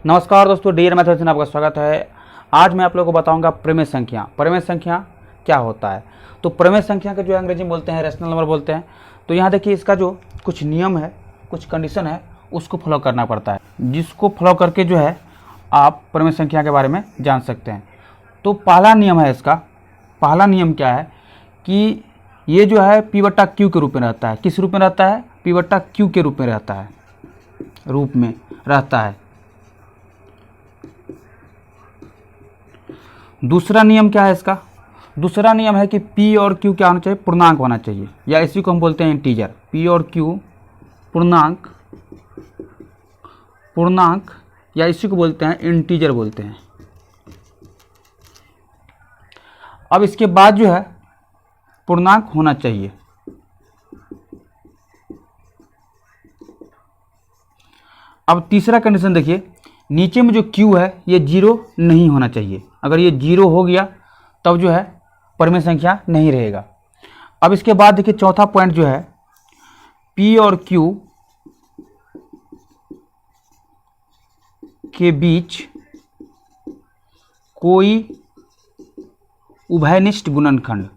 नमस्कार दोस्तों, DN mathematics में आपका स्वागत है। आज मैं आप लोगों को बताऊंगा प्रमेय संख्या। प्रमेय संख्या क्या होता है? तो प्रमेय संख्या का जो अंग्रेजी में बोलते हैं रेशनल नंबर बोलते हैं। तो यहाँ देखिए, इसका जो कुछ नियम है, कुछ कंडीशन है, उसको फॉलो करना पड़ता है, जिसको फॉलो करके जो है आप प्रमेय संख्या के बारे में जान सकते हैं। तो पहला नियम है इसका। पहला नियम क्या है कि ये जो है P बट्टा Q के रूप में रहता है। किस रूप में रहता है? P बट्टा Q के रूप में रहता है। दूसरा नियम क्या है इसका? दूसरा नियम है कि P और Q क्या होना चाहिए? पूर्णांक होना चाहिए, या इसी को हम बोलते हैं इंटीजर। P और Q पूर्णांक या इसी को बोलते हैं इंटीजर बोलते हैं। अब इसके बाद जो है पूर्णांक होना चाहिए। अब तीसरा कंडीशन देखिए, नीचे में जो Q है ये 0 नहीं होना चाहिए। अगर ये 0 हो गया तब जो है प्रमेय संख्या नहीं रहेगा। अब इसके बाद देखिए चौथा पॉइंट जो है, P और Q के बीच कोई उभयनिष्ठ गुणनखंड,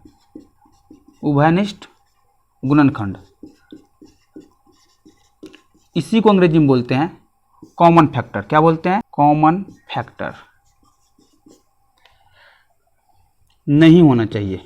इसी को अंग्रेजी में बोलते हैं कॉमन फैक्टर। क्या बोलते हैं? कॉमन फैक्टर नहीं होना चाहिए।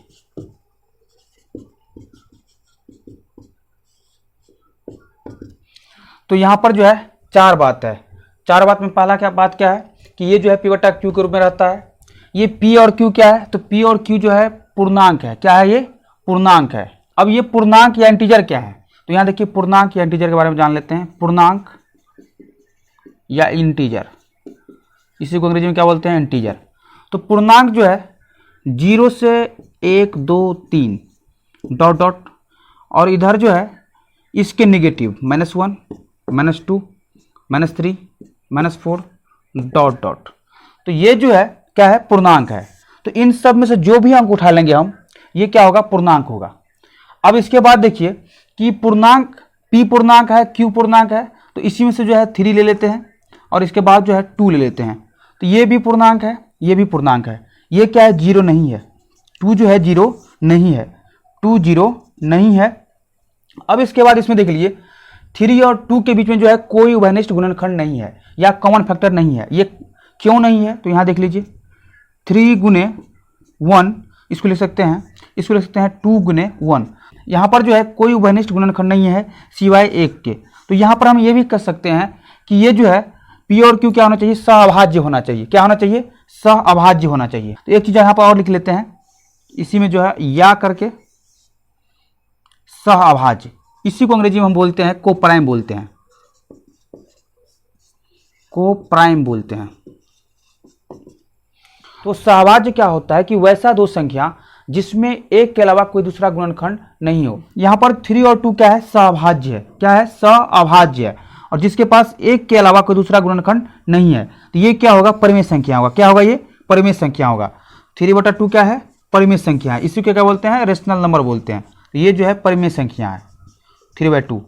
तो यहां पर जो है चार बात है। चार बात में पहला बात क्या है कि ये जो है P बट्टा Q के रूप में रहता है। ये P और Q क्या है? तो P और Q जो है पूर्णांक है। क्या है? ये पूर्णांक है। अब ये पूर्णांक या इंटीजर क्या है? तो यहां देखिए पूर्णांक या इंटीजर के बारे में जान लेते हैं। पूर्णांक या इंटीजर, इसी को अंग्रेजी में क्या बोलते हैं? इंटीजर। तो पूर्णांक जो है 0 से 1 2 3 डॉट डॉट, और इधर जो है इसके नेगेटिव -1 -2 -3 -4 डॉट डॉट। तो ये जो है क्या है? पूर्णांक है। तो इन सब में से जो भी अंक उठा लेंगे हम, ये क्या होगा? पूर्णांक होगा। अब इसके बाद देखिए कि पूर्णांक P पूर्णांक है, Q पूर्णांक है, तो इसी में से जो है 3 ले लेते हैं और इसके बाद जो है 2 ले लेते हैं। तो ये भी पूर्णांक है, ये भी पूर्णांक है। ये क्या है? 0 नहीं है। 2 जो है 0 नहीं है। 2 0 नहीं है। अब इसके बाद इसमें देख लीजिए 3 और 2 के बीच में जो है कोई उभयनिष्ठ गुणनखंड नहीं है या कॉमन फैक्टर नहीं है। ये क्यों नहीं है? तो यहाँ देख लीजिए 3 गुने 1, इसको लिख सकते हैं, इसको लिख सकते हैं 2 गुने 1। यहाँ पर जो है कोई उभयनिष्ठ गुणनखंड नहीं है सिवाय 1 के। तो यहाँ पर हम ये भी कर सकते हैं कि ये जो है P और Q क्या होना चाहिए? सहअभाज्य होना चाहिए। क्या होना चाहिए? सहअभाज्य होना चाहिए। तो एक चीज यहाँ पर और लिख लेते हैं, इसी में जो है या करके सहअभाज्य, इसी को अंग्रेजी में हम बोलते हैं कोप्राइम बोलते हैं। तो सहअभाज्य क्या होता है कि वैसा दो संख्या जिसमें एक के अलावा कोई दूसरा गुणनखंड नहीं हो। यहाँ पर 3 और 2 क्या है? सहअभाज्य है। क्या है? सहअभाज्य है। और जिसके पास एक के अलावा कोई दूसरा गुणनखंड नहीं है, तो ये क्या होगा? परिमेय संख्या होगा। क्या होगा? ये परिमेय संख्या होगा। 3/2 क्या है? परिमेय संख्या है। इसी को क्या बोलते हैं? रेशनल नंबर बोलते हैं। तो ये जो है परिमेय संख्या है 3/2।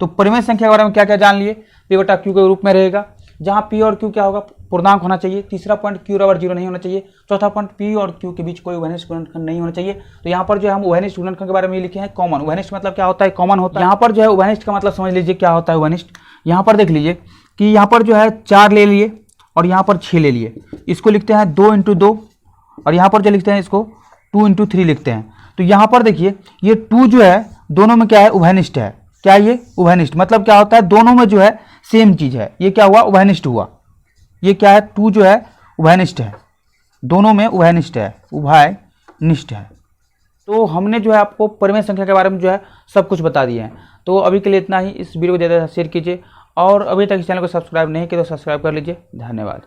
तो परिमेय संख्या के बारे में क्या क्या जान लिए? P बट्टा Q के रूप में रहेगा, जहाँ P और Q क्या होगा? पूर्णांक होना चाहिए। तीसरा पॉइंट Q बराबर 0 नहीं होना चाहिए। चौथा पॉइंट P और Q के बीच कोई उभयनिष्ठ गुणनखंड नहीं होना चाहिए। तो यहाँ पर जो है हम उभयनिष्ठ गुणनखंड के बारे में लिखे हैं कॉमन। उभयनिष्ठ मतलब क्या होता है? कॉमन होता है। यहाँ पर जो है उभयनिष्ठ का मतलब समझ लीजिए क्या होता है उभयनिष्ठ। यहाँ पर देख लीजिए कि यहाँ पर जो है 4 ले लिए और यहाँ पर 6 ले लिए। इसको लिखते हैं 2 × 2, और यहाँ पर जो लिखते हैं इसको 2 × 3 लिखते हैं। तो यहाँ पर देखिए ये 2 जो है दोनों में क्या है? उभयनिष्ठ है। क्या ये? उभयनिष्ठ मतलब क्या होता है? दोनों में जो है सेम चीज है। ये क्या हुआ? उभयनिष्ठ हुआ। ये क्या है? 2 जो है उभयनिष्ठ है, दोनों में उभयनिष्ठ है। तो हमने जो है आपको परिमेय संख्या के बारे में जो है सब कुछ बता दिए हैं। तो अभी के लिए इतना ही। इस वीडियो को ज़्यादा शेयर कीजिए, और अभी तक इस चैनल को सब्सक्राइब नहीं किया तो सब्सक्राइब कर लीजिए। धन्यवाद।